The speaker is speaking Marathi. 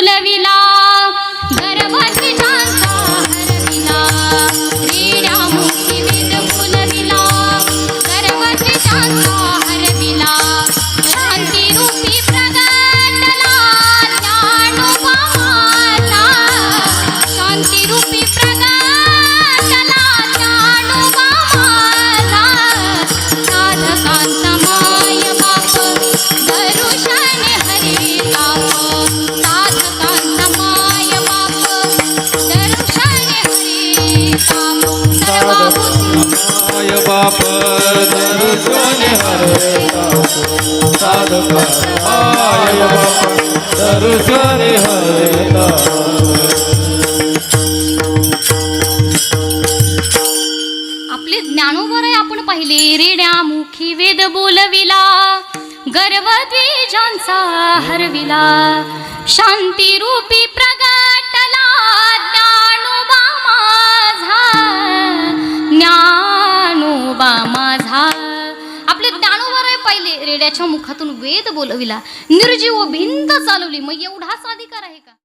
बोलविला गर्भध्वजांचा हरविला रेड्यामुखी वेद बोलविला गर्भध्वजांचा हरविला शांतिरूपी प्रगटला ज्ञानोबा माझा शांतिरूपी प्रगटला ज्ञानोबा माझा साधकांचा माय बाप दरुशन हरी ताप साधकांचा माय बाप दरुशन हरी ताप माय बाप दर्शन हरे साधक माय बाप दर्शन हरे आपले ज्ञानोबराय आपण पाहिले रेड्यामुखी वेद बोलविला गर्भध्वजांचा हरविला शांतिरूपी प्रगटला ज्ञानोबा माझा ज्ञानोबा माझा आपले ज्ञानोबराय पाहिले रेड्याच्या मुखातून वेद बोलविला निर्जीव भिंत चालवली मग एवढाच अधिकार आहे का?